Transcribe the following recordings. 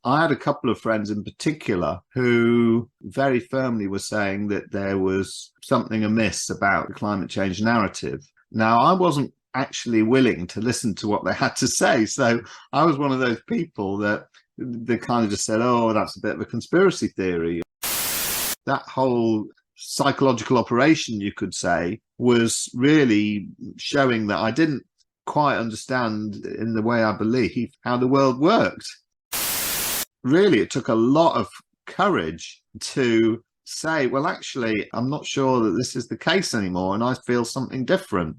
I had a couple of friends in particular who very firmly were saying that there was something amiss about the climate change narrative. Now, I wasn't actually willing to listen to what they had to say. So I was one of those people that they kind of just said, oh, that's a bit of a conspiracy theory. That whole psychological operation, you could say, was really showing that I didn't quite understand in the way I believe how the world worked. Really, it took a lot of courage to say, well, actually, I'm not sure that this is the case anymore, and I feel something different,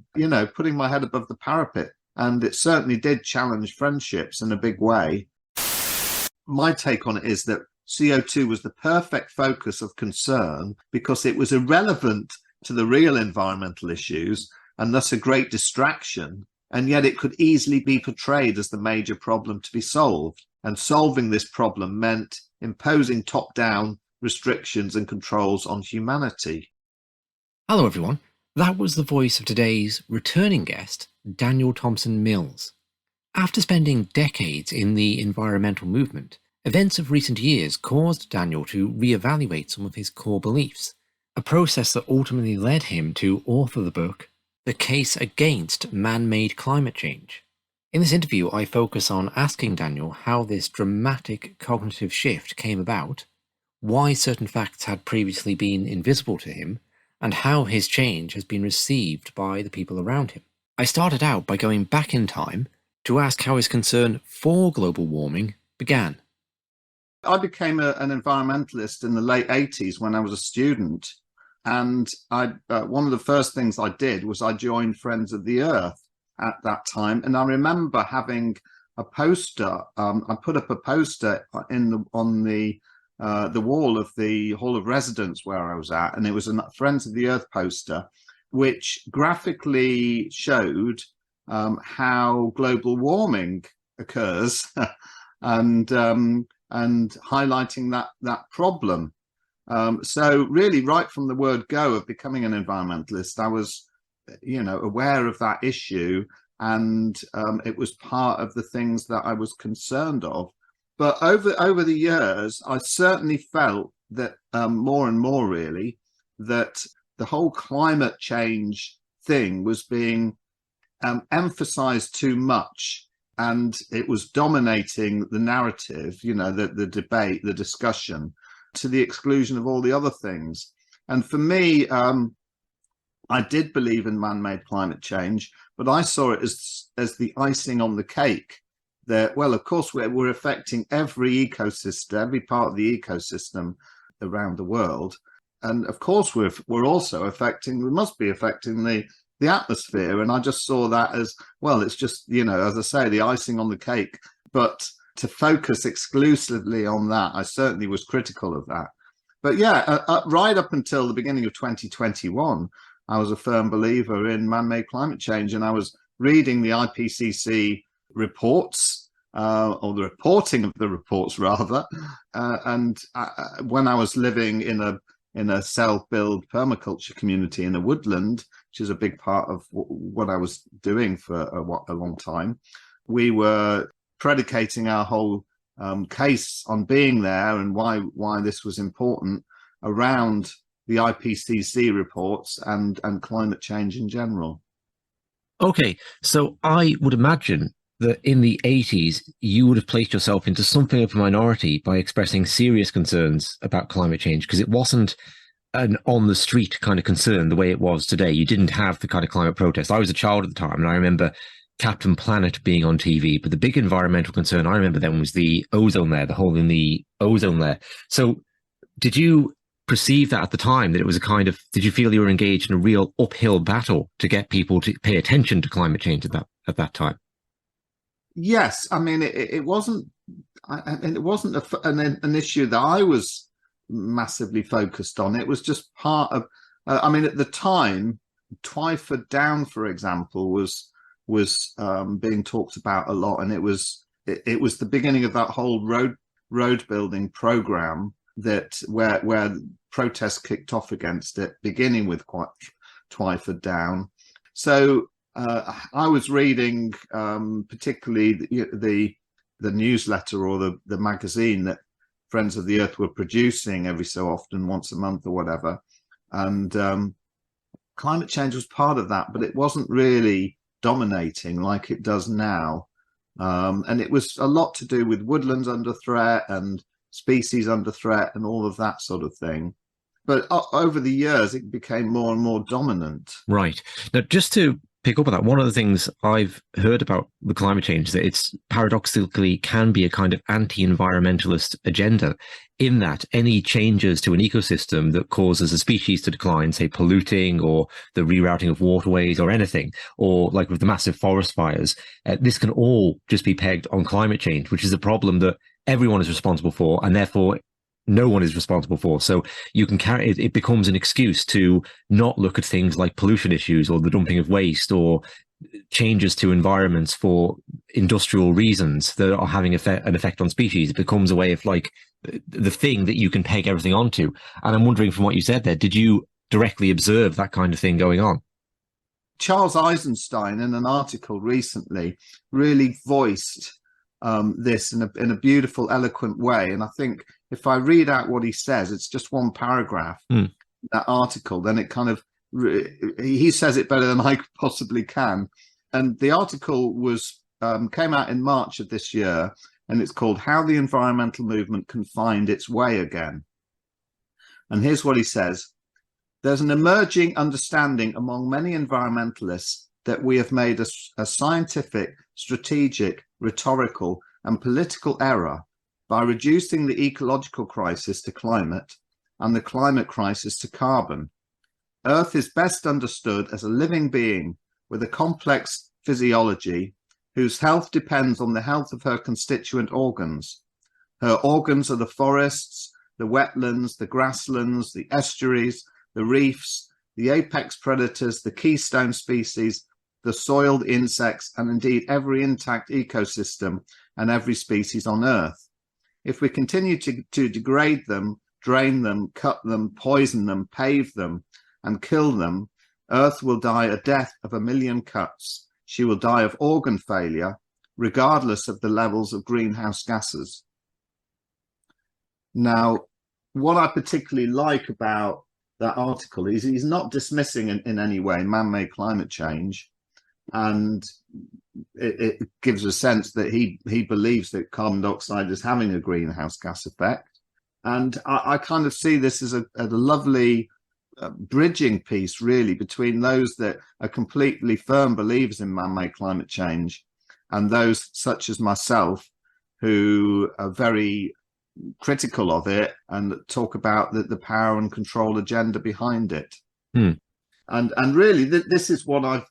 putting my head above the parapet. And it certainly did challenge friendships in a big way. My take on it is that CO2 was the perfect focus of concern because it was irrelevant to the real environmental issues and thus a great distraction. And yet it could easily be portrayed as the major problem to be solved. And solving this problem meant imposing top-down restrictions and controls on humanity. Hello everyone, that was the voice of today's returning guest, Daniel Thompson-Mills. After spending decades in the environmental movement, events of recent years caused Daniel to reevaluate some of his core beliefs, a process that ultimately led him to author the book, The Case Against Man-Made Climate Change. In this interview, I focus on asking Daniel how this dramatic cognitive shift came about, why certain facts had previously been invisible to him, and how his change has been received by the people around him. I started out by going back in time to ask how his concern for global warming began. I became an environmentalist in the late 80s when I was a student. And one of the first things I did was I joined Friends of the Earth at that time. And I remember having a poster. I put up a poster on the wall of the Hall of Residence where I was at, and it was a Friends of the Earth poster, which graphically showed how global warming occurs, and highlighting that problem. So really, right from the word go of becoming an environmentalist, I was, aware of that issue, and it was part of the things that I was concerned of. But over the years, I certainly felt that more and more, really, that the whole climate change thing was being emphasized too much, and it was dominating the narrative, the debate, the discussion, to the exclusion of all the other things. And for me, I did believe in man-made climate change, but I saw it as the icing on the cake. That, well, of course, we're affecting every ecosystem, every part of the ecosystem around the world. And of course, we're also we must be affecting the atmosphere. And I just saw that as, well, it's just, as I say, the icing on the cake. But to focus exclusively on that, I certainly was critical of that. But yeah, right up until the beginning of 2021, I was a firm believer in man-made climate change. And I was reading the IPCC reports, or the reporting of the reports rather, and when I was living in a self-build permaculture community in a woodland, which is a big part of what I was doing for a long time, we were predicating our whole case on being there and why this was important around the IPCC reports and climate change in general. Okay, so I would imagine that in the 80s, you would have placed yourself into something of a minority by expressing serious concerns about climate change, because it wasn't an on-the-street kind of concern the way it was today. You didn't have the kind of climate protest. I was a child at the time, and I remember Captain Planet being on TV, but the big environmental concern I remember then was the ozone layer, the hole in the ozone layer. So did you perceive that at the time, that it was did you feel you were engaged in a real uphill battle to get people to pay attention to climate change at that time? Yes, I mean, it wasn't an issue that I was massively focused on. It was just part of, at the time, Twyford Down, for example, was being talked about a lot, and it was the beginning of that whole road building program where protests kicked off against it, beginning with Twyford Down. So I was reading particularly the the newsletter or the magazine that Friends of the Earth were producing every so often, once a month or whatever. And climate change was part of that, but it wasn't really dominating like it does now. And it was a lot to do with woodlands under threat and species under threat and all of that sort of thing. But over the years, it became more and more dominant. Right. Now, just to pick up on that, one of the things I've heard about the climate change is that it's paradoxically can be a kind of anti-environmentalist agenda, in that any changes to an ecosystem that causes a species to decline, say polluting or the rerouting of waterways or anything, or like with the massive forest fires, this can all just be pegged on climate change, which is a problem that everyone is responsible for, and therefore no one is responsible for. So you can carry it, it becomes an excuse to not look at things like pollution issues or the dumping of waste or changes to environments for industrial reasons that are having an effect on species. It becomes a way of like the thing that you can peg everything onto. And I'm wondering, from what you said there, did you directly observe that kind of thing going on? Charles Eisenstein, in an article recently, really voiced this in a beautiful, eloquent way. And I think if I read out what he says, it's just one paragraph, that article, then it kind of, he says it better than I possibly can. And the article was came out in March of this year, and it's called How the Environmental Movement Can Find Its Way Again. And here's what he says. There's an emerging understanding among many environmentalists that we have made a scientific, strategic, rhetorical, and political error by reducing the ecological crisis to climate and the climate crisis to carbon. Earth is best understood as a living being with a complex physiology whose health depends on the health of her constituent organs. Her organs are the forests, the wetlands, the grasslands, the estuaries, the reefs, the apex predators, the keystone species, the soiled insects, and indeed every intact ecosystem and every species on Earth. If we continue to degrade them, drain them, cut them, poison them, pave them, and kill them, Earth will die a death of 1 million cuts. She will die of organ failure, regardless of the levels of greenhouse gases. Now, what I particularly like about that article is he's not dismissing in any way man-made climate change. And it gives a sense that he believes that carbon dioxide is having a greenhouse gas effect. And I kind of see this as a lovely bridging piece, really, between those that are completely firm believers in man-made climate change and those such as myself who are very critical of it and talk about the power and control agenda behind it. And really, this is what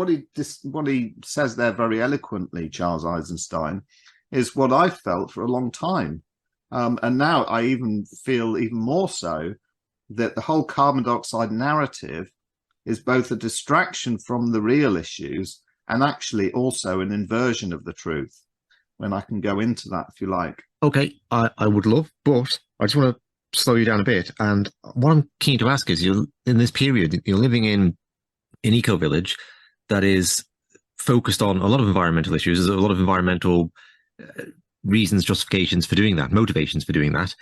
he says there very eloquently, Charles Eisenstein, is what I've felt for a long time. And now I even feel even more so that the whole carbon dioxide narrative is both a distraction from the real issues and actually also an inversion of the truth. When I can go into that, if you like. Okay, I would love, but I just want to slow you down a bit. And what I'm keen to ask is, you're in this period, you're living in an eco-village that is focused on a lot of environmental issues. There's a lot of environmental reasons, justifications for doing that, motivations for doing that,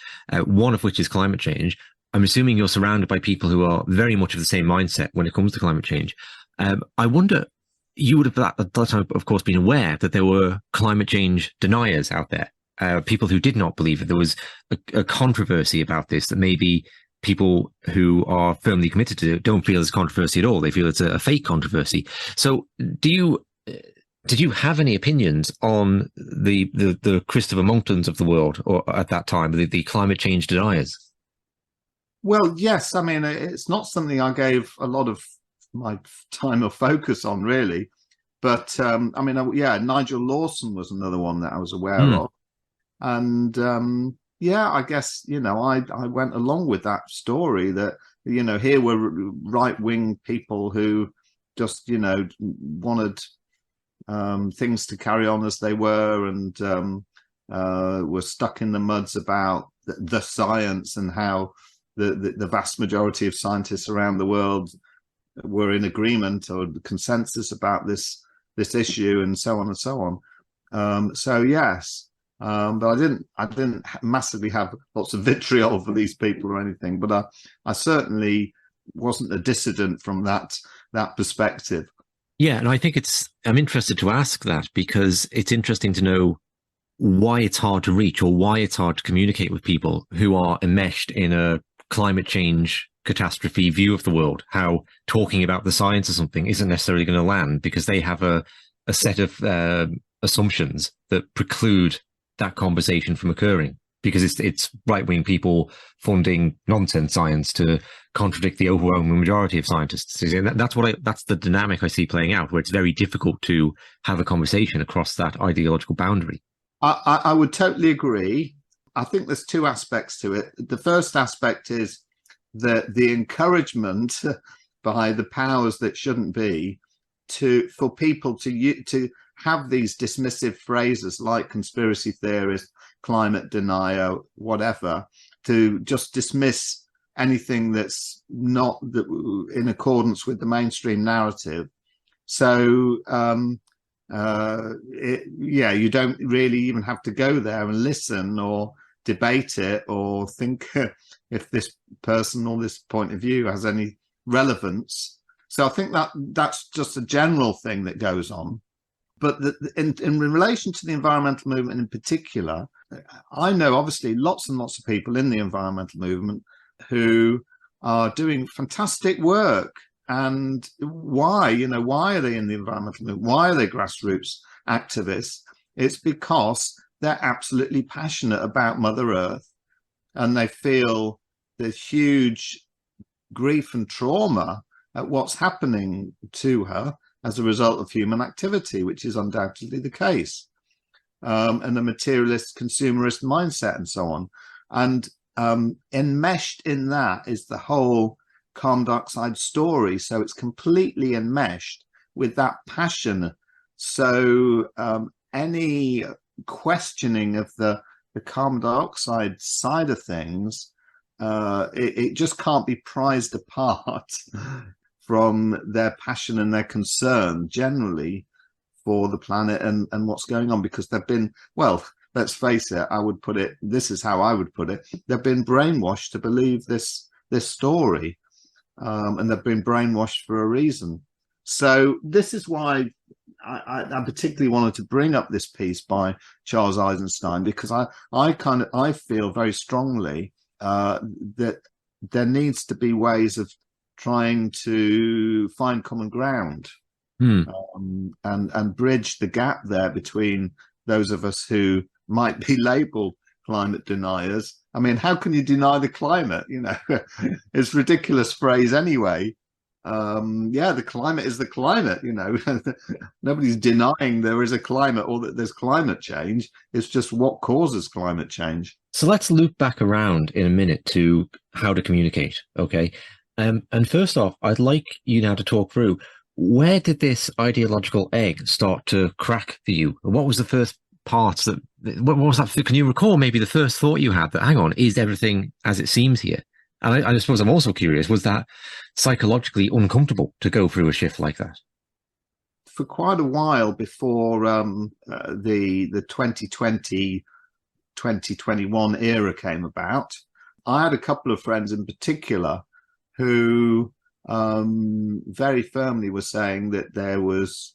one of which is climate change. I'm assuming you're surrounded by people who are very much of the same mindset when it comes to climate change. I wonder, you would have at that time, of course, been aware that there were climate change deniers out there, people who did not believe it. There was a controversy about this that maybe people who are firmly committed to it don't feel it's controversy at all. They feel it's a fake controversy. So did you have any opinions on the Christopher Monktons of the world, or at that time, the climate change deniers? Well, yes. I mean, it's not something I gave a lot of my time or focus on, really. But I mean, yeah, Nigel Lawson was another one that I was aware of. And yeah, I guess, I went along with that story that, here were right-wing people who just, wanted things to carry on as they were, and were stuck in the muds about the science and how the vast majority of scientists around the world were in agreement or consensus about this issue, and so on and so on. So yes, but I didn't massively have lots of vitriol for these people or anything. But I certainly wasn't a dissident from that perspective. Yeah, and I think I'm interested to ask that because it's interesting to know why it's hard to reach or why it's hard to communicate with people who are enmeshed in a climate change catastrophe view of the world, how talking about the science or something isn't necessarily going to land because they have a set of assumptions that preclude that conversation from occurring because it's right-wing people funding nonsense science to contradict the overwhelming majority of scientists. And that's the dynamic I see playing out, where it's very difficult to have a conversation across that ideological boundary. I would totally agree. I think there's two aspects to it. The first aspect is that the encouragement by the powers that shouldn't be for people to have these dismissive phrases like conspiracy theorist, climate denier, whatever, to just dismiss anything that's not in accordance with the mainstream narrative. So you don't really even have to go there and listen or debate it or think if this person or this point of view has any relevance. So I think that's just a general thing that goes on. But in relation to the environmental movement in particular, I know obviously lots and lots of people in the environmental movement who are doing fantastic work. And why are they in the environmental movement? Why are they grassroots activists? It's because they're absolutely passionate about Mother Earth and they feel the huge grief and trauma at what's happening to her as a result of human activity, which is undoubtedly the case, and the materialist consumerist mindset and so on. And enmeshed in that is the whole carbon dioxide story. So it's completely enmeshed with that passion. So any questioning of the carbon dioxide side of things, it just can't be prized apart from their passion and their concern generally for the planet and what's going on, because they've been, well, let's face it, this is how I would put it, they've been brainwashed to believe this story, and they've been brainwashed for a reason. So this is why I particularly wanted to bring up this piece by Charles Eisenstein, because I feel very strongly that there needs to be ways of trying to find common ground and bridge the gap there between those of us who might be labeled climate deniers. I mean, how can you deny the climate? It's a ridiculous phrase anyway. The climate is the climate, nobody's denying there is a climate or that there's climate change. It's just what causes climate change. So let's loop back around in a minute to how to communicate. Okay. And first off, I'd like you now to talk through, where did this ideological egg start to crack for you? What was the first part what was that? Can you recall maybe the first thought you had that, hang on, is everything as it seems here? And I suppose I'm also curious, was that psychologically uncomfortable to go through a shift like that? For quite a while before the 2020, 2021 era came about, I had a couple of friends in particular who very firmly were saying that there was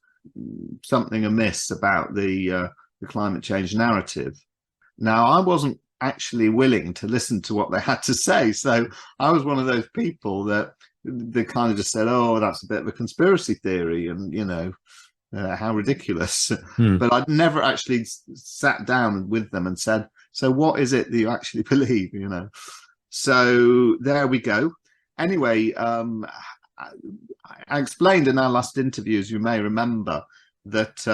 something amiss about the climate change narrative. Now, I wasn't actually willing to listen to what they had to say, so I was one of those people that they kind of just said, "Oh, that's a bit of a conspiracy theory," and how ridiculous. But I'd never actually sat down with them and said, "So, what is it that you actually believe?" So there we go. Anyway, I explained in our last interview, as you may remember, that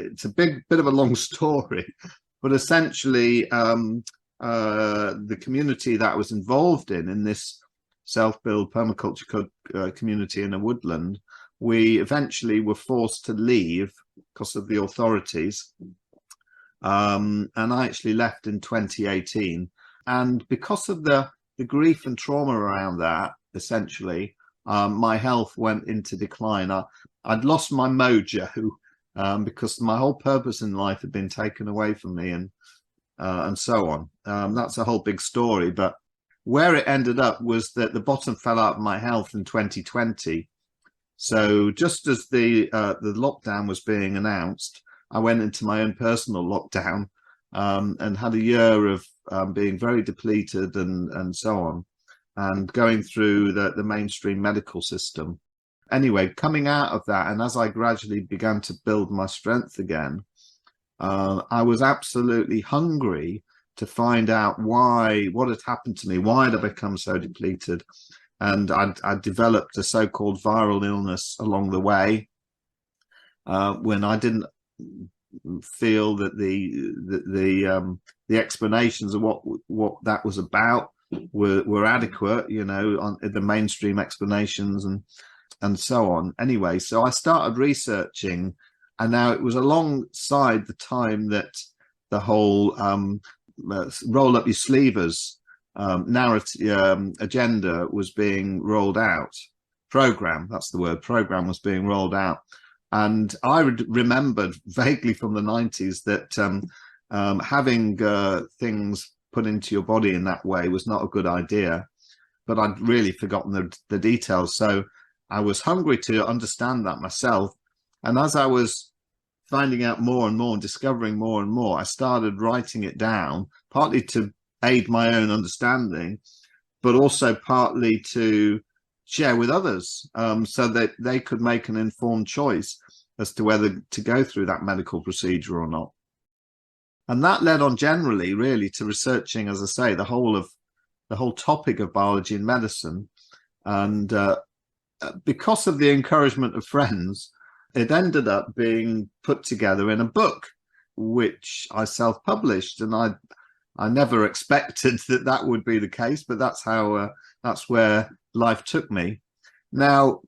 it's a bit of a long story, but essentially the community that I was involved in this self-build permaculture community in a woodland, we eventually were forced to leave because of the authorities, and I actually left in 2018. And because of the grief and trauma around that, essentially, my health went into decline. I'd lost my mojo, because my whole purpose in life had been taken away from me, and so on. That's a whole big story, but where it ended up was that the bottom fell out of my health in 2020. So just as the lockdown was being announced, I went into my own personal lockdown, and had a year of being very depleted and so on, and going through the mainstream medical system. Anyway, coming out of that, and as I gradually began to build my strength again, I was absolutely hungry to find out what had happened to me, why had I become so depleted. And I'd developed a so-called viral illness along the way, when I didn't feel that the explanations of what that was about were adequate, on the mainstream explanations and so on. Anyway, so I started researching, and now it was alongside the time that the whole roll up your sleevers narrative agenda was being rolled out. Program, that's the word, program was being rolled out. And I remembered vaguely from the 90s that having things put into your body in that way was not a good idea, but I'd really forgotten the details. So I was hungry to understand that myself. And as I was finding out more and more and discovering more and more, I started writing it down, partly to aid my own understanding, but also partly to share with others, so that they could make an informed choice as to whether to go through that medical procedure or not. And that led on generally really to researching, as I say, the whole topic of biology and medicine. And because of the encouragement of friends, it ended up being put together in a book, which I self-published. And I never expected that would be the case, but that's where life took me. Now,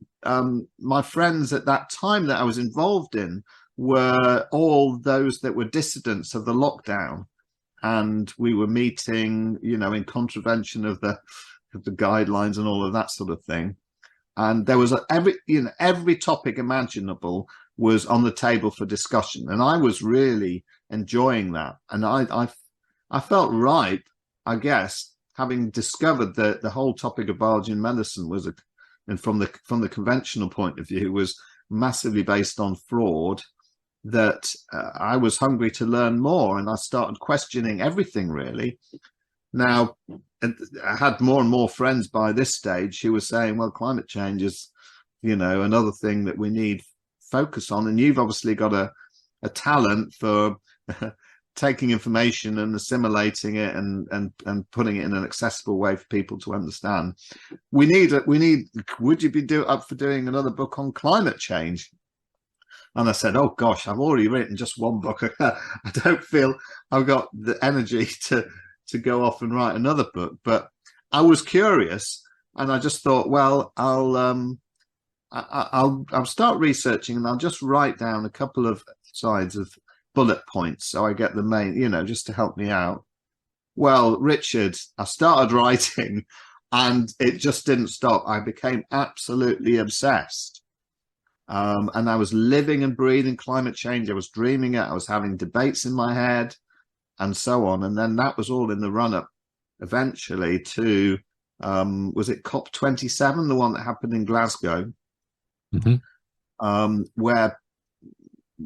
my friends at that time that I was involved in were all those that were dissidents of the lockdown, and we were meeting, in contravention of the guidelines and all of that sort of thing. And there was every topic imaginable was on the table for discussion, and I was really enjoying that. And I felt ripe, I guess, having discovered that the whole topic of biology and medicine was, and from the conventional point of view, was massively based on fraud, that I was hungry to learn more, and I started questioning everything really. Now, I had more and more friends by this stage who were saying, well, climate change is, another thing that we need focus on. And you've obviously got a talent for taking information and assimilating it and putting it in an accessible way for people to understand. Would you be up for doing another book on climate change? And I said, oh gosh, I've already written just one book. I don't feel I've got the energy to go off and write another book. But I was curious, and I just thought, well, I'll start researching, and I'll just write down a couple of sides of bullet points so I get the main, just to help me out. Well, Richard, I started writing, and it just didn't stop. I became absolutely obsessed. And I was living and breathing climate change. I was dreaming it. I was having debates in my head and so on. And then that was all in the run-up eventually to, was it COP27, the one that happened in Glasgow, where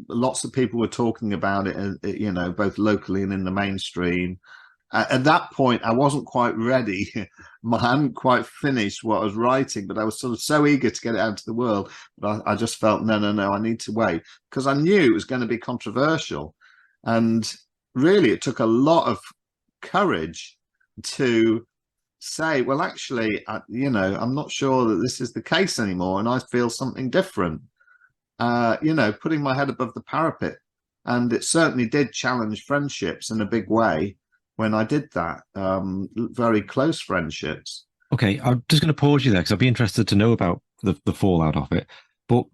lots of people were talking about it, both locally and in the mainstream. At that point, I wasn't quite ready. I hadn't quite finished what I was writing, but I was sort of so eager to get it out to the world. But I just felt, no, I need to wait, because I knew it was going to be controversial. And really, it took a lot of courage to say, well, actually, I'm not sure that this is the case anymore, and I feel something different. Putting my head above the parapet. And it certainly did challenge friendships in a big way when I did that, very close friendships. Okay, I'm just going to pause you there, because I'd be interested to know about the fallout of it. But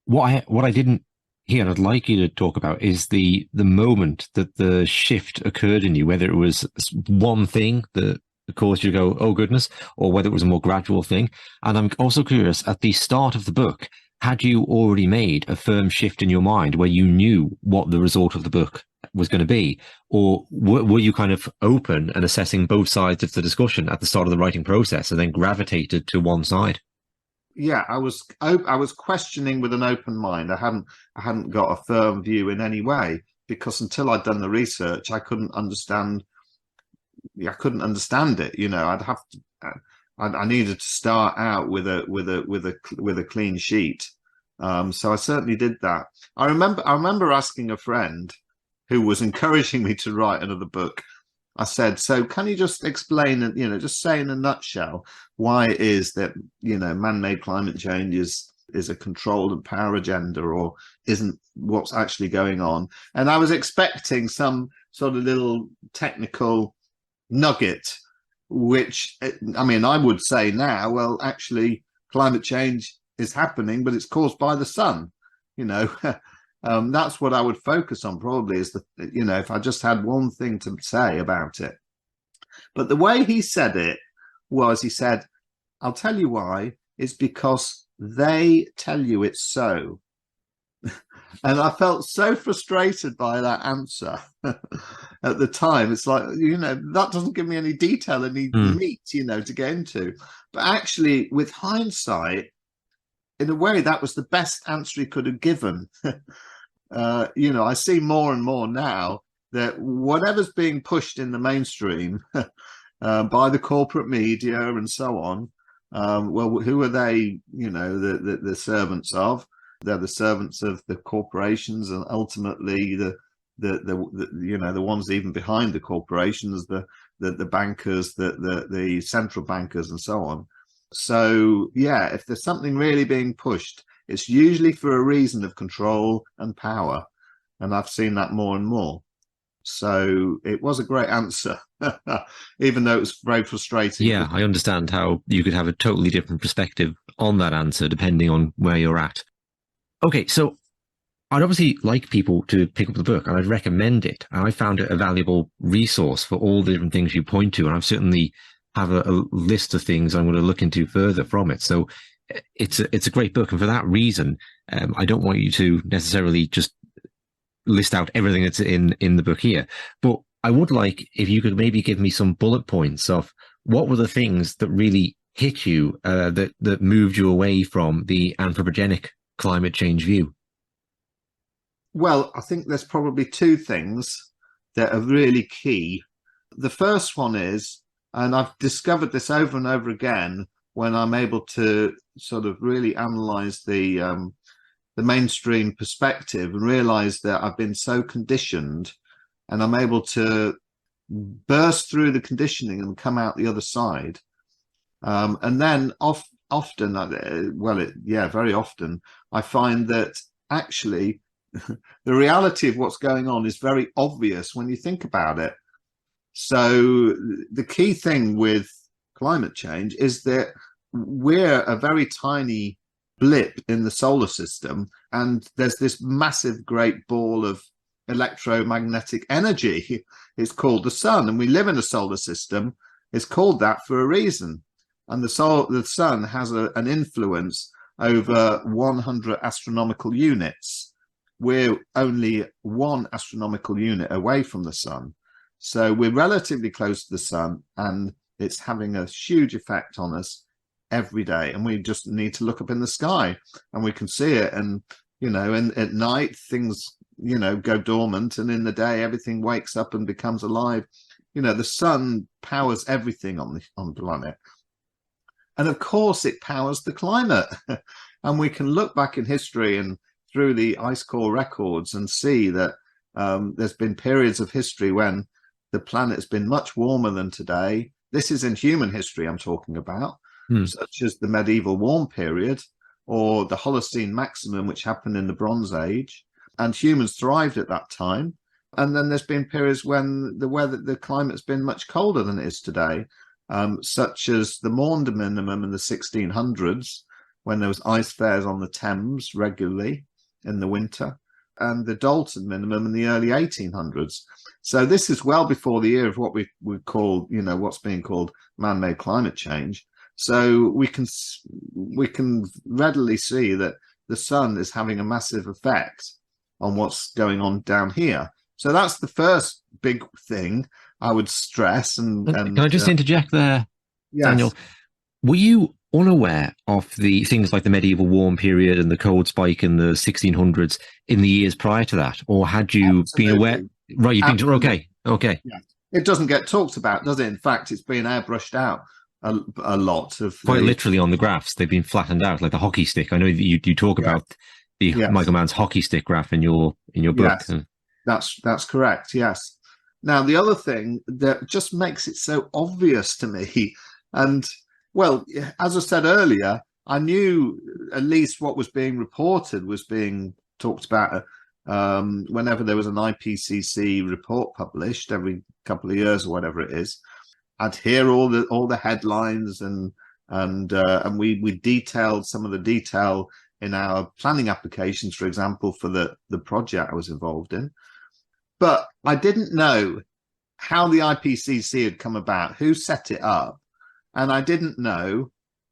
what I didn't hear, and I'd like you to talk about, is the moment that the shift occurred in you, whether it was one thing that caused you to go, oh goodness, or whether it was a more gradual thing. And I'm also curious, at the start of the book, had you already made a firm shift in your mind where you knew what the result of the book was going to be? Or were you kind of open and assessing both sides of the discussion at the start of the writing process and then gravitated to one side? Yeah, I was questioning with an open mind. I hadn't got a firm view in any way, because until I'd done the research, I couldn't understand it. You know, I needed to start out with a clean sheet. So I certainly did that. I remember asking a friend who was encouraging me to write another book. I said, so can you just explain, you know, just say in a nutshell why it is that, you know, man-made climate change is a controlled and power agenda, or isn't what's actually going on? And I was expecting some sort of little technical nugget, which, I mean, I would say now, well, actually climate change is happening, but it's caused by the sun, you know. That's what I would focus on, probably, is you know, if I just had one thing to say about it. But the way he said it was, he said, I'll tell you why. It's because they tell you it's so. And I felt so frustrated by that answer at the time. It's like, you know, that doesn't give me any detail, any meat, you know, to get into. But actually, with hindsight, in a way, that was the best answer he could have given. You know, I see more and more now that whatever's being pushed in the mainstream by the corporate media and so on, well, who are they? You know, the servants of? They're the servants of the corporations, and ultimately the you know, the ones even behind the corporations, the bankers, the central bankers, and so on. So yeah, if there's something really being pushed, it's usually for a reason of control and power, and I've seen that more and more. So it was a great answer, even though it was very frustrating. Yeah, I understand how you could have a totally different perspective on that answer depending on where you're at. Okay, so I'd obviously like people to pick up the book, and I'd recommend it. And I found it a valuable resource for all the different things you point to, and I've certainly have a list of things I'm going to look into further from it. So it's a great book, and for that reason, I don't want you to necessarily just list out everything that's in the book here, but I would like if you could maybe give me some bullet points of what were the things that really hit you, that moved you away from the anthropogenic climate change view. Well, I think there's probably two things that are really key. The first one is, and I've discovered this over and over again when I'm able to sort of really analyze the mainstream perspective and realize that I've been so conditioned, and I'm able to burst through the conditioning and come out the other side. And then often, very often, I find that actually the reality of what's going on is very obvious when you think about it. So the key thing with climate change is that we're a very tiny blip in the solar system, and there's this massive great ball of electromagnetic energy. It's called the sun, and we live in a solar system. It's called that for a reason. And the sun has an influence over 100 astronomical units. We're only 1 astronomical unit away from the sun. So we're relatively close to the sun, and it's having a huge effect on us every day. And we just need to look up in the sky and we can see it. And, you know, and at night things, you know, go dormant, and in the day everything wakes up and becomes alive. You know, the sun powers everything on the planet. And of course it powers the climate. And we can look back in history and through the ice core records and see that there's been periods of history when the planet has been much warmer than today. This is in human history I'm talking about, such as the medieval warm period or the Holocene maximum, which happened in the Bronze Age, and humans thrived at that time. And then there's been periods when the climate's been much colder than it is today, such as the Maunder minimum in the 1600s, when there was ice fairs on the Thames regularly in the winter, and the Dalton minimum in the early 1800s. So this is well before the era of what we call, you know, what's being called man-made climate change. So we can readily see that the sun is having a massive effect on what's going on down here. So that's the first big thing I would stress. And can I just interject there, yes. Daniel? Were you unaware of the things like the medieval warm period and the cold spike in the 1600s in the years prior to that? Or had you been aware? Right, you've been, okay. Yeah. It doesn't get talked about, does it? In fact, it's been airbrushed out a lot. Quite literally on the graphs, they've been flattened out like the hockey stick. I know that you talk about the Michael Mann's hockey stick graph in your book. Yes, that's correct. Yes. Now, the other thing that just makes it so obvious to me, and well, as I said earlier, I knew at least what was being reported was being talked about whenever there was an IPCC report published every couple of years or whatever it is. I'd hear all the headlines, and we detailed some of the detail in our planning applications, for example, for the project I was involved in. But I didn't know how the IPCC had come about, who set it up, and I didn't know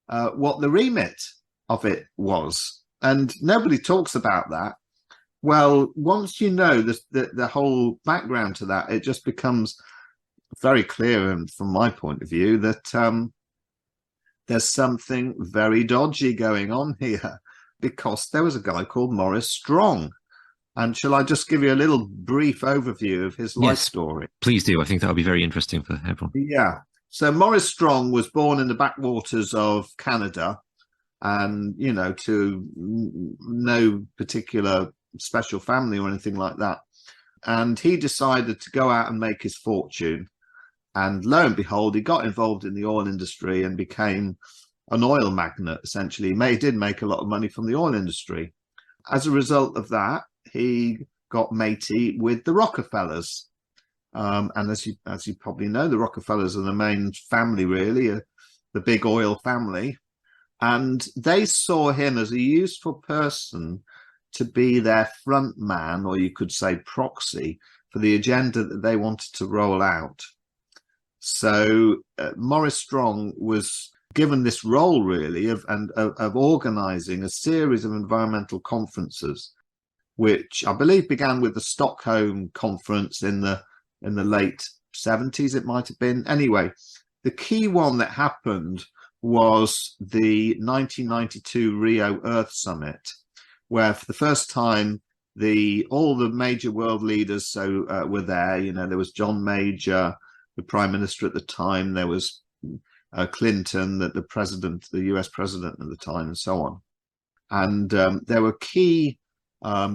what the remit of it was. And nobody talks about that. Well, once you know the whole background to that, it just becomes very clear, and from my point of view, that there's something very dodgy going on here, because there was a guy called Maurice Strong. And shall I just give you a little brief overview of his life story? Please do. I think that would be very interesting for everyone. Yeah. So Maurice Strong was born in the backwaters of Canada, and, you know, to no particular special family or anything like that. And he decided to go out and make his fortune. And lo and behold, he got involved in the oil industry and became an oil magnate, essentially. He did make a lot of money from the oil industry. As a result of that, he got matey with the Rockefellers. And as you probably know, the Rockefellers are the main family, really, the big oil family. And they saw him as a useful person to be their front man, or you could say proxy, for the agenda that they wanted to roll out. So Maurice Strong was given this role, really, of organising a series of environmental conferences, which I believe began with the Stockholm conference in the late 70s, it might have been. Anyway, the key one that happened was the 1992 Rio Earth Summit, where for the first time all the major world leaders were there. You know, there was John Major, the Prime Minister at the time, there was Clinton, the US president at the time, and so on. And there were key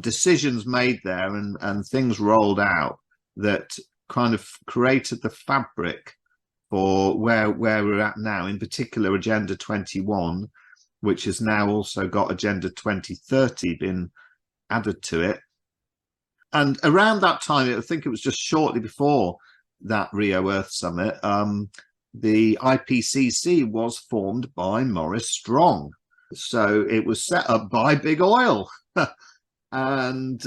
decisions made there, and things rolled out that kind of created the fabric for where we're at now, in particular Agenda 21, which has now also got Agenda 2030 been added to it. And around that time, I think it was just shortly before that Rio Earth Summit, the IPCC was formed by Maurice Strong. So it was set up by big oil. And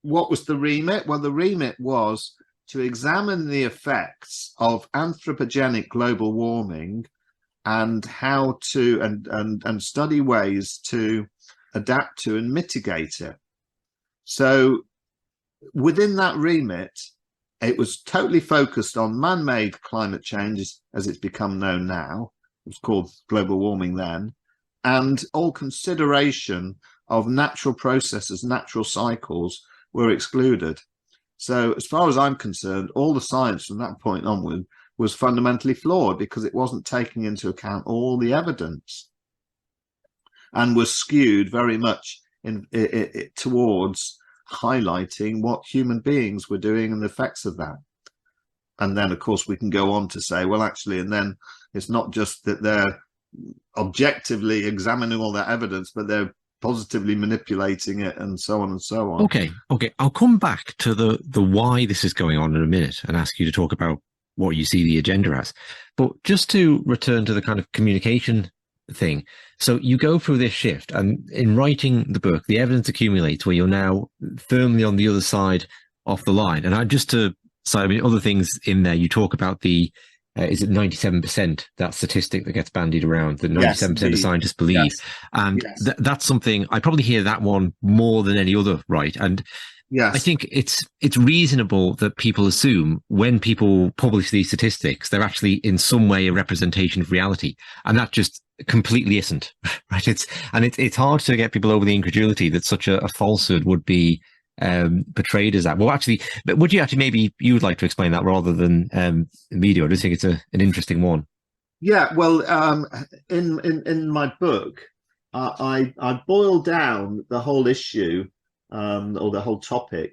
what was the remit? Well, the remit was to examine the effects of anthropogenic global warming and how to and study ways to adapt to and mitigate it. So within that remit, it was totally focused on man-made climate change, as it's become known now. It was called global warming then, and all consideration of natural processes, natural cycles were excluded. So as far as I'm concerned, all the science from that point onward was fundamentally flawed, because it wasn't taking into account all the evidence, and was skewed very much towards highlighting what human beings were doing and the effects of that. And then, of course, we can go on to say, well, actually, and then it's not just that they're objectively examining all that evidence, but they're positively manipulating it, and so on and so on. Okay. I'll come back to the why this is going on in a minute and ask you to talk about what you see the agenda as. But just to return to the kind of communication thing. So you go through this shift, and in writing the book, the evidence accumulates where you're now firmly on the other side of the line. And I just to say, I mean, other things in there, you talk about the is it 97%, that statistic that gets bandied around, that Yes, 97% of indeed. scientists believe. Yes, And yes, that's something I probably hear that one more than any other, right? And I yes. think it's reasonable that people assume when people publish these statistics, they're actually in some way a representation of reality, and that just completely isn't, right? It's hard to get people over the incredulity that such a falsehood would be portrayed as that. Well, actually, but would you actually, maybe you would like to explain that rather than the media? I just think it's an interesting one. Yeah, well, in my book, I boil down the whole issue, or the whole topic,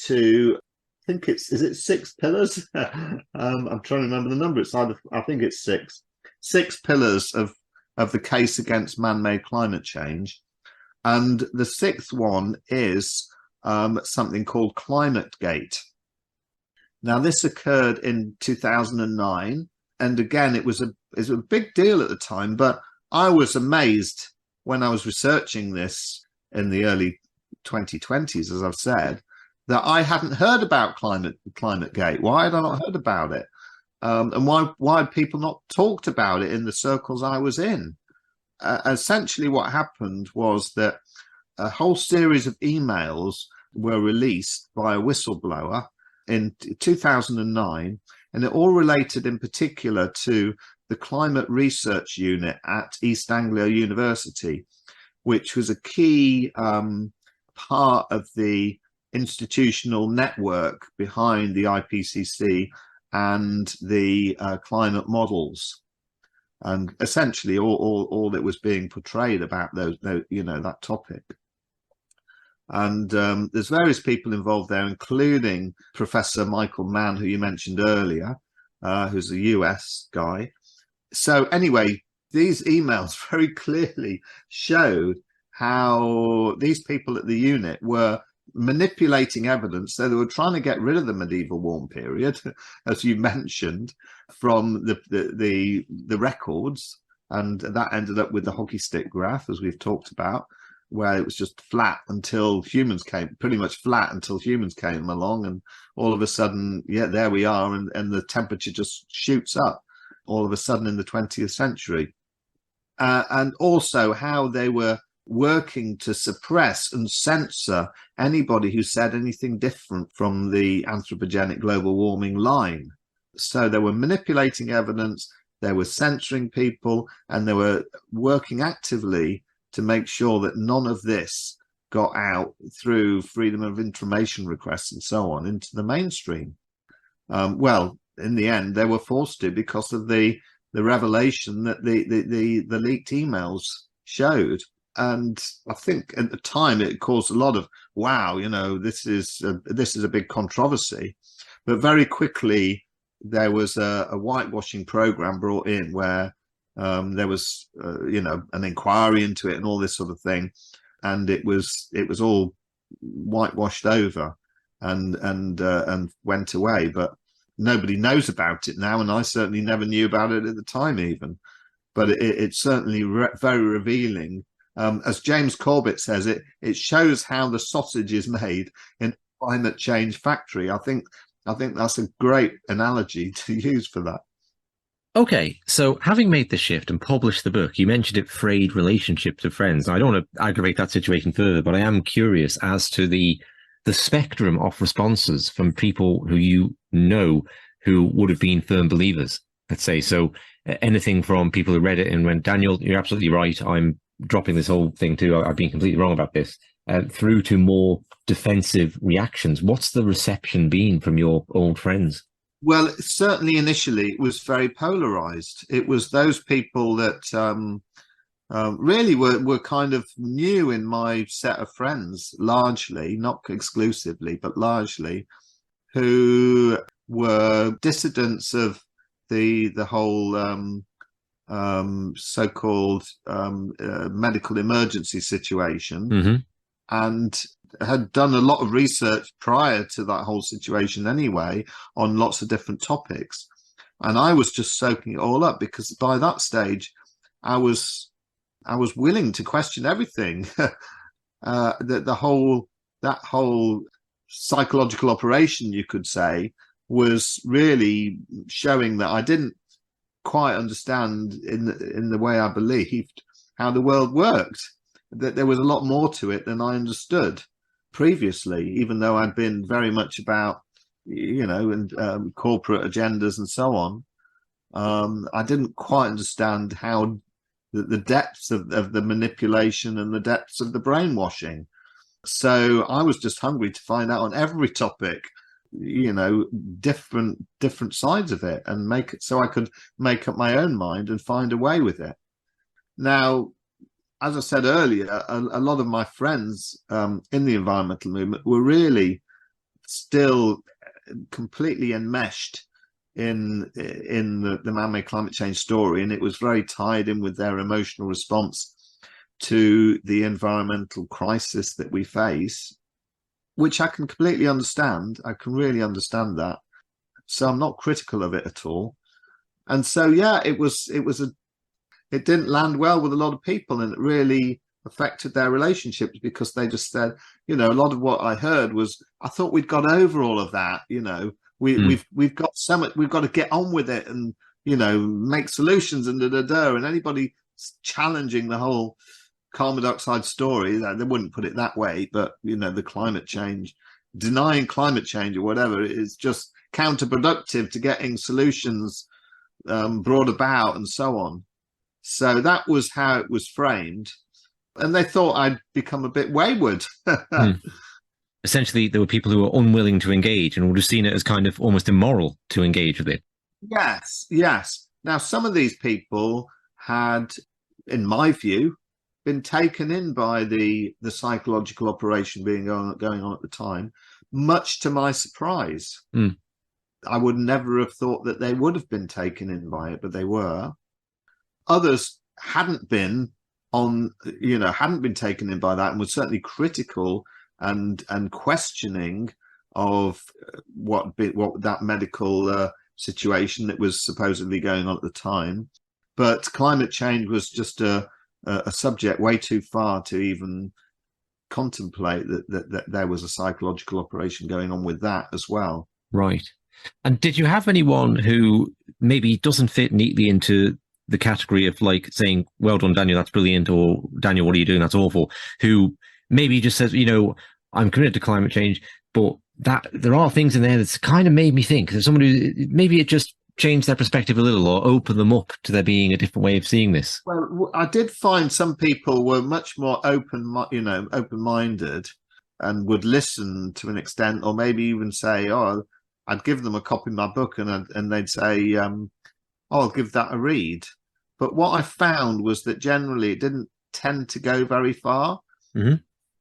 to, I think it's, is it 6 pillars? I'm trying to remember the number. It's either, I think it's six pillars of the case against man-made climate change, and the sixth one is something called Climate Gate. Now, this occurred in 2009. And again, it was a big deal at the time, but I was amazed when I was researching this in the early 2020s, as I've said, that I hadn't heard about Climate Gate. Why had I not heard about it? And why had people not talked about it in the circles I was in? Essentially, what happened was that a whole series of emails were released by a whistleblower in 2009, and it all related in particular to the Climate Research Unit at East Anglia University, which was a key part of the institutional network behind the IPCC and the climate models. And essentially all that was being portrayed about those, that topic. And there's various people involved there, including Professor Michael Mann, who you mentioned earlier, who's a US guy. So anyway, these emails very clearly showed how these people at the unit were manipulating evidence. So they were trying to get rid of the medieval warm period, as you mentioned, from the records, and that ended up with the hockey stick graph, as we've talked about, where it was just flat until humans came, pretty much flat until humans came along, and all of a sudden, yeah, there we are, and the temperature just shoots up all of a sudden in the 20th century. And also how they were working to suppress and censor anybody who said anything different from the anthropogenic global warming line. So they were manipulating evidence, they were censoring people, and they were working actively to make sure that none of this got out through freedom of information requests and so on into the mainstream. Well, in the end, they were forced to, because of the revelation that the leaked emails showed. And I think at the time it caused a lot of, wow, this is a big controversy. But very quickly there was a whitewashing program brought in where there was an inquiry into it and all this sort of thing, and it was all whitewashed over and went away. But nobody knows about it now, and I certainly never knew about it at the time even. But it's certainly very revealing. As James Corbett says, it shows how the sausage is made in a climate change factory. I think that's a great analogy to use for that. Okay, so having made the shift and published the book, you mentioned it frayed relationships with friends. I don't want to aggravate that situation further, but I am curious as to the spectrum of responses from people who you know who would have been firm believers, let's say. So anything from people who read it and went, Daniel, you're absolutely right, I'm dropping this whole thing too, I've been completely wrong about this, through to more defensive reactions. What's the reception been from your old friends? Well, certainly initially it was very polarized. It was those people that really were kind of new in my set of friends, largely, not exclusively, but largely, who were dissidents of the whole so-called medical emergency situation, Mm-hmm. and had done a lot of research prior to that whole situation anyway on lots of different topics. And I was just soaking it all up, because by that stage I was willing to question everything. That whole psychological operation, you could say, was really showing that I didn't quite understand in the way I believed how the world worked, that there was a lot more to it than I understood previously, even though I'd been very much about, and corporate agendas and so on. I didn't quite understand how the depths of the manipulation and the depths of the brainwashing. So I was just hungry to find out on every topic, different sides of it, and make it so I could make up my own mind and find a way with it. Now, as I said earlier, a lot of my friends in the environmental movement were really still completely enmeshed in the man-made climate change story, and it was very tied in with their emotional response to the environmental crisis that we face, which I can completely understand. I can really understand that. So I'm not critical of it at all. And so, yeah, it didn't land well with a lot of people, and it really affected their relationships, because they just said, a lot of what I heard was, I thought we'd got over all of that. We've got so much, we've got to get on with it and, make solutions and and anybody challenging the whole carbon dioxide story, they wouldn't put it that way, but the climate change, denying climate change or whatever, is just counterproductive to getting solutions brought about and so on. So that was how it was framed, and they thought I'd become a bit wayward. Essentially, there were people who were unwilling to engage and would have seen it as kind of almost immoral to engage with it. Yes. Now, some of these people had, in my view, been taken in by the psychological operation going on at the time, much to my surprise. I would never have thought that they would have been taken in by it, but they were. Others hadn't been taken in by that, and were certainly critical and questioning of what that medical situation that was supposedly going on at the time. But climate change was just a subject way too far to even contemplate that there was a psychological operation going on with that as well. Right. And did you have anyone who maybe doesn't fit neatly into the category of like saying, well done, Daniel, that's brilliant, or Daniel, what are you doing? That's awful, who maybe just says, I'm committed to climate change, but that there are things in there that's kind of made me think. There's someone who maybe it just changed their perspective a little, or open them up to there being a different way of seeing this. Well, I did find some people were much more open-minded and would listen to an extent, or maybe even say, oh, I'd give them a copy of my book, and they'd say, I'll give that a read. But what I found was that generally it didn't tend to go very far.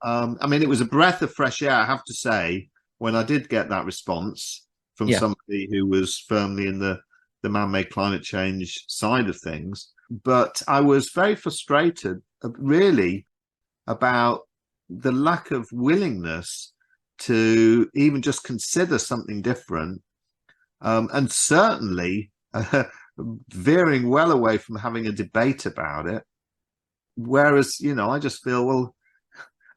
I mean, it was a breath of fresh air, I have to say, when I did get that response from somebody who was firmly in the man-made climate change side of things. But I was very frustrated, really, about the lack of willingness to even just consider something different, and certainly veering well away from having a debate about it. Whereas, I just feel, well,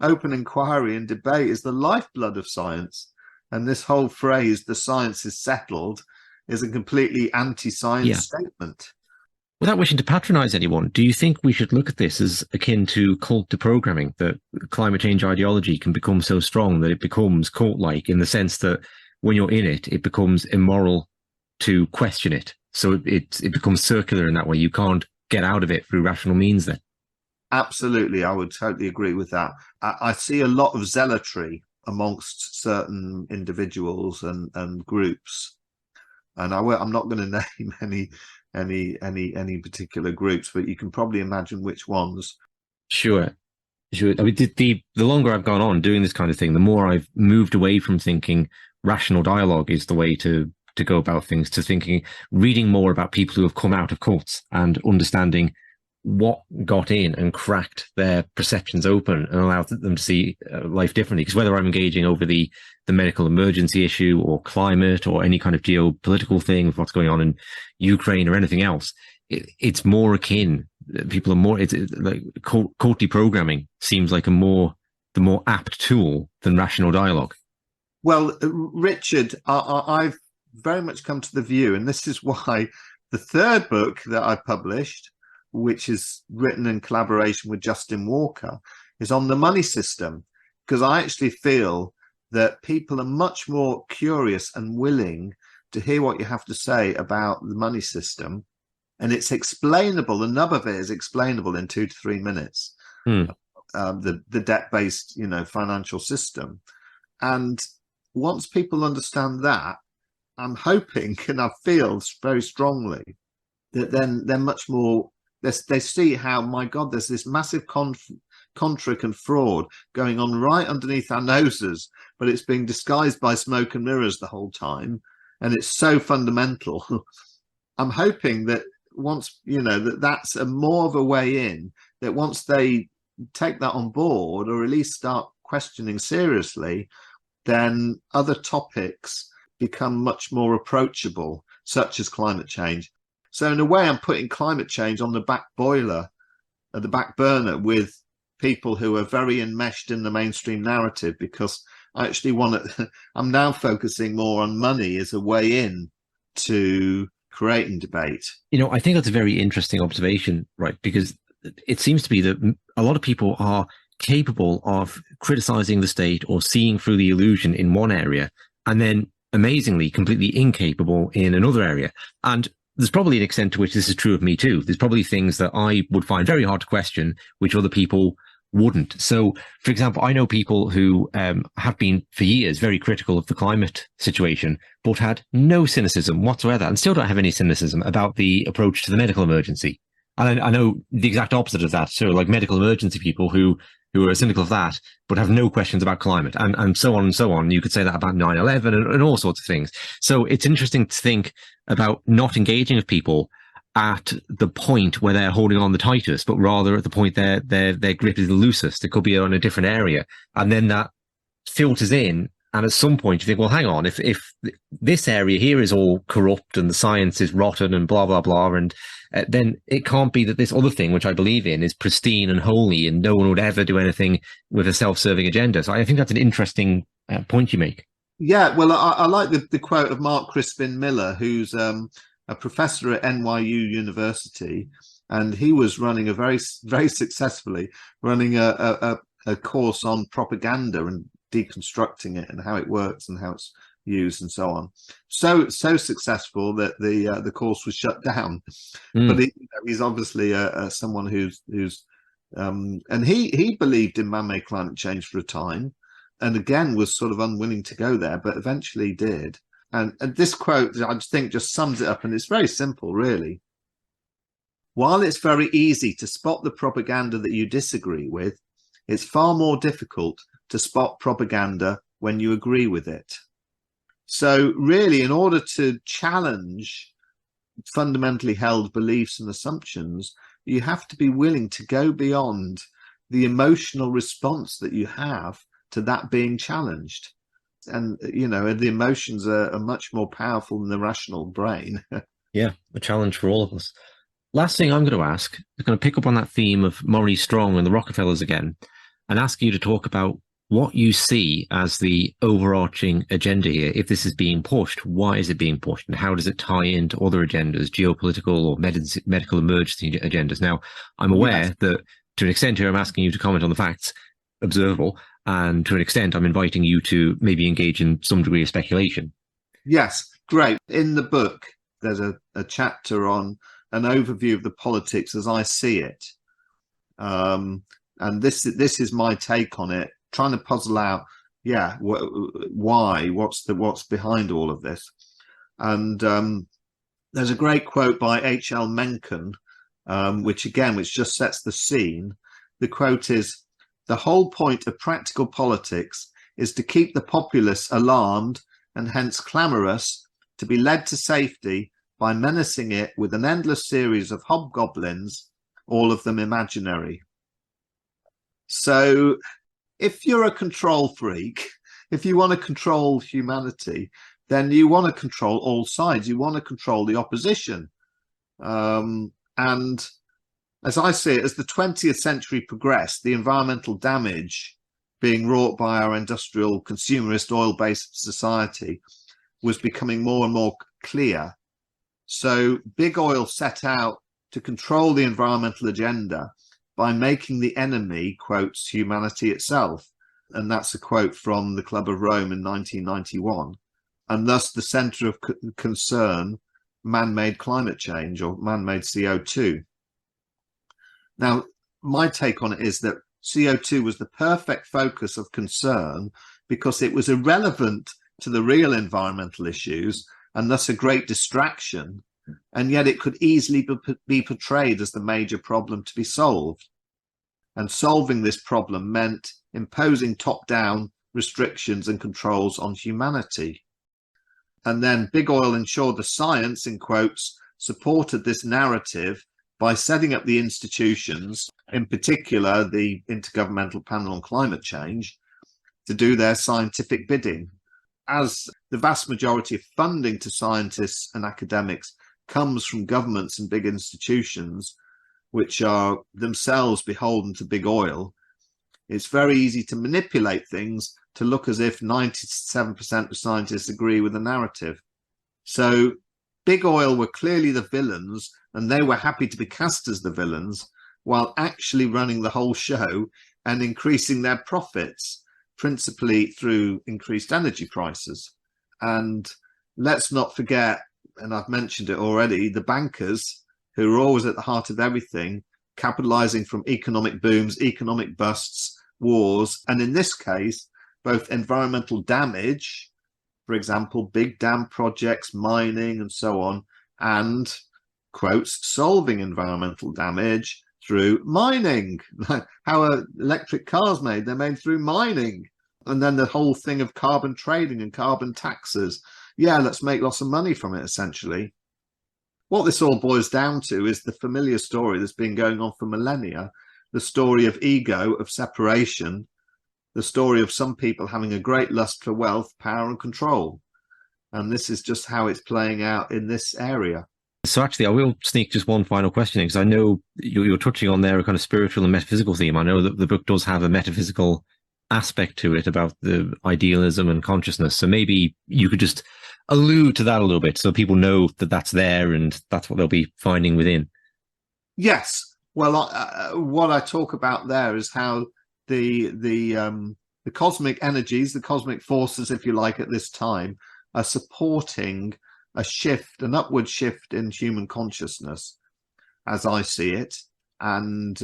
open inquiry and debate is the lifeblood of science. And this whole phrase, the science is settled, is a completely anti-science statement. Without wishing to patronize anyone, do you think we should look at this as akin to cult deprogramming, that climate change ideology can become so strong that it becomes cult-like, in the sense that when you're in it, it becomes immoral to question it? So it becomes circular in that way. You can't get out of it through rational means then. Absolutely. I would totally agree with that. I see a lot of zealotry amongst certain individuals and groups. And I'm not going to name any particular groups, but you can probably imagine which ones. Sure. I mean, the longer I've gone on doing this kind of thing, the more I've moved away from thinking rational dialogue is the way to go about things, to thinking, reading more about people who have come out of cults and understanding what got in and cracked their perceptions open and allowed them to see life differently. Because whether I'm engaging over the medical emergency issue, or climate, or any kind of geopolitical thing of what's going on in Ukraine or anything else, it's more akin. People are more, it's like cult deprogramming seems like the more apt tool than rational dialogue. Well, Richard, I've very much come to the view, and this is why The third book that I published, which is written in collaboration with Justin Walker, is on the money system, because I actually feel that people are much more curious and willing to hear what you have to say about the money system. And it's explainable. The nub of it is explainable in 2 to 3 minutes. The debt-based, financial system. And once people understand that, I'm hoping, and I feel very strongly, that then they're much more, they see how, my God, there's this massive contrick and fraud going on right underneath our noses, but it's being disguised by smoke and mirrors the whole time. And it's so fundamental. I'm hoping that once, that's a more of a way in, that once they take that on board, or at least start questioning seriously, then other topics become much more approachable, such as climate change. So in a way, I'm putting climate change on the back burner with people who are very enmeshed in the mainstream narrative, because I actually I'm now focusing more on money as a way in to creating debate. I think that's a very interesting observation, right? Because it seems to be that a lot of people are capable of criticizing the state or seeing through the illusion in one area, and then amazingly completely incapable in another area. And there's probably an extent to which this is true of me too. There's probably things that I would find very hard to question, which other people wouldn't. So, for example, I know people who have been for years very critical of the climate situation, but had no cynicism whatsoever, and still don't have any cynicism about the approach to the medical emergency. And I know the exact opposite of that. So like medical emergency people who are cynical of that, but have no questions about climate, and so on and so on. You could say that about 9/11 and all sorts of things. So it's interesting to think about not engaging with people at the point where they're holding on the tightest, but rather at the point their grip is the loosest. It could be on a different area. And then that filters in. And at some point you think, well, hang on, if this area here is all corrupt and the science is rotten and blah, blah, blah, and then it can't be that this other thing, which I believe in, is pristine and holy and no one would ever do anything with a self-serving agenda. So I think that's an interesting point you make. Yeah, well, I like the quote of Mark Crispin Miller, who's a professor at NYU University, and he was running very successfully running a course on propaganda and deconstructing it and how it works and how it's used and so on. So successful that the course was shut down. But he's obviously someone who's and he believed in man-made climate change for a time, and again was sort of unwilling to go there, but eventually did. And this quote, I think, just sums it up, and it's very simple, really. While it's very easy to spot the propaganda that you disagree with, it's far more difficult to spot propaganda when you agree with it. So really, in order to challenge fundamentally held beliefs and assumptions, you have to be willing to go beyond the emotional response that you have to that being challenged. And, the emotions are much more powerful than the rational brain. Yeah, a challenge for all of us. Last thing I'm going to ask, I'm going to pick up on that theme of Maurice Strong and the Rockefellers again, and ask you to talk about what you see as the overarching agenda here. If this is being pushed, why is it being pushed, and how does it tie into other agendas, geopolitical or medical emergency agendas? Now, I'm aware that to an extent here, I'm asking you to comment on the facts, observable, and to an extent, I'm inviting you to maybe engage in some degree of speculation. Yes, great. In the book, there's a chapter on an overview of the politics as I see it. And this is my take on it, trying to puzzle out, why, what's behind all of this. And there's a great quote by H.L. Mencken, which just sets the scene. The quote is, "The whole point of practical politics is to keep the populace alarmed and hence clamorous, to be led to safety by menacing it with an endless series of hobgoblins, all of them imaginary." So if you're a control freak, if you want to control humanity, then you want to control all sides. You want to control the opposition. And as I see it, as the 20th century progressed, the environmental damage being wrought by our industrial, consumerist, oil-based society was becoming more and more clear. So big oil set out to control the environmental agenda by making the enemy, quotes, humanity itself. And that's a quote from the Club of Rome in 1991. And thus the center of concern, man-made climate change or man-made CO2. Now, my take on it is that CO2 was the perfect focus of concern because it was irrelevant to the real environmental issues and thus a great distraction. And yet it could easily be portrayed as the major problem to be solved. And solving this problem meant imposing top-down restrictions and controls on humanity. And then big oil ensured the science, in quotes, supported this narrative by setting up the institutions, in particular the Intergovernmental Panel on Climate Change, to do their scientific bidding. As the vast majority of funding to scientists and academics comes from governments and big institutions, which are themselves beholden to big oil, it's very easy to manipulate things to look as if 97% of scientists agree with the narrative. So big oil were clearly the villains, and they were happy to be cast as the villains while actually running the whole show and increasing their profits, principally through increased energy prices. And let's not forget, and I've mentioned it already, the bankers who are always at the heart of everything, capitalizing from economic booms, economic busts, wars, and in this case, both environmental damage, for example, big dam projects, mining, and so on, and, quotes, solving environmental damage through mining. How are electric cars made? They're made through mining. And then the whole thing of carbon trading and carbon taxes. Yeah, let's make lots of money from it, essentially. What this all boils down to is the familiar story that's been going on for millennia, the story of ego, of separation, the story of some people having a great lust for wealth, power, and control. And this is just how it's playing out in this area. So actually, I will sneak just one final question in, because I know you're touching on there a kind of spiritual and metaphysical theme. I know that the book does have a metaphysical aspect to it about the idealism and consciousness. So maybe you could just allude to that a little bit so people know that that's there and that's what they'll be finding within. Yes. Well, what I talk about there is how the cosmic energies, the cosmic forces, if you like, at this time are supporting a shift, an upward shift in human consciousness, as I see it. And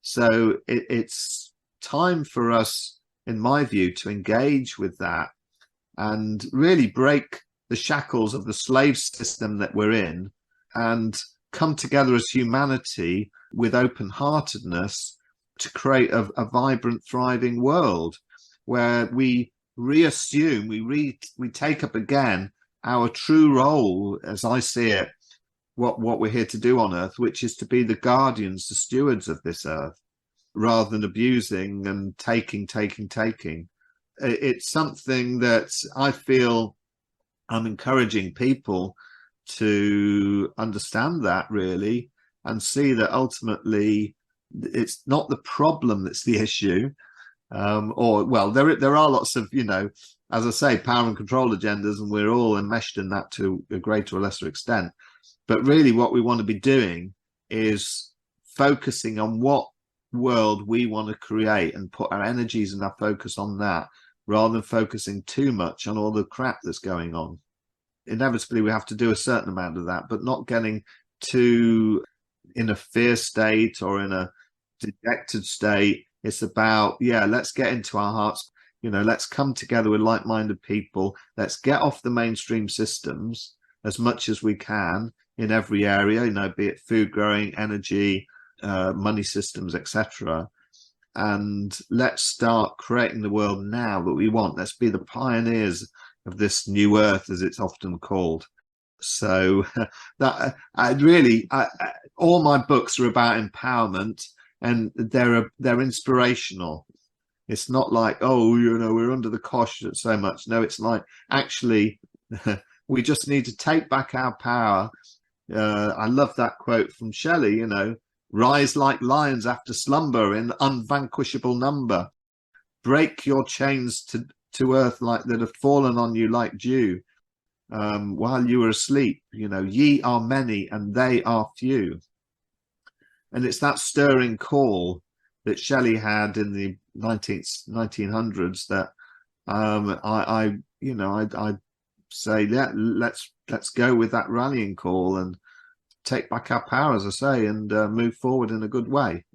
so it's time for us, in my view, to engage with that and really break the shackles of the slave system that we're in and come together as humanity with open-heartedness to create a vibrant, thriving world where we reassume, we take up again our true role, as I see it, what we're here to do on Earth, which is to be the guardians, the stewards of this Earth, rather than abusing and taking. It's something that I feel I'm encouraging people to understand that, really, and see that ultimately it's not the problem that's the issue. There are lots of, as I say, power and control agendas, and we're all enmeshed in that to a greater or lesser extent. But really what we want to be doing is focusing on what world we want to create and put our energies and our focus on that, rather than focusing too much on all the crap that's going on. Inevitably, we have to do a certain amount of that, but not getting too in a fear state or in a dejected state. It's about, let's get into our hearts, let's come together with like-minded people. Let's get off the mainstream systems as much as we can in every area, be it food growing, energy, money systems, etc. And let's start creating the world now that we want. Let's be the pioneers of this new Earth, as it's often called. So that all my books are about empowerment, and they're inspirational. It's not like, we're under the cosh so much. No, it's like, actually, we just need to take back our power. I love that quote from Shelley, rise like lions after slumber in unvanquishable number. Break your chains to earth like that have fallen on you like dew. while you were asleep. You know, ye are many and they are few. And it's that stirring call that Shelley had in the 1900s that I say, yeah, let's go with that rallying call and take back our power, as I say, and move forward in a good way.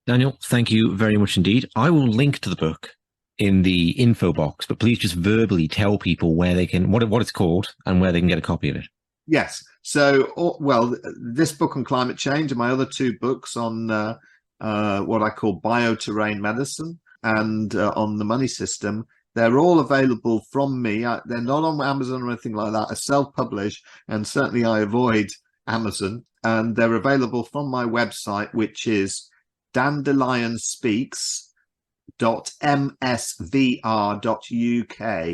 Daniel, thank you very much indeed. I will link to the book in the info box, but please just verbally tell people where they can, what it's called and where they can get a copy of it. Yes. So, well, this book on climate change and my other two books on what I call bioterrain medicine and on the money system, they're all available from me. They're not on Amazon or anything like that. I self-publish, and certainly I avoid Amazon. And they're available from my website, which is dandelionspeaks.msvr.uk.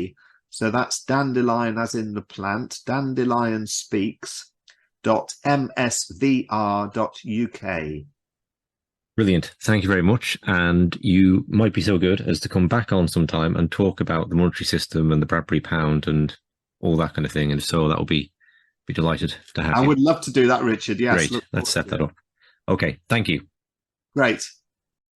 So that's dandelion as in the plant, dandelionspeaks.msvr.uk. Brilliant. Thank you very much. And you might be so good as to come back on sometime and talk about the monetary system and the Bradbury pound and all that kind of thing. And if so, that will be delighted to have you. I would love to do that, Richard. Yes. Great. Let's set that up. Okay. Thank you. Great.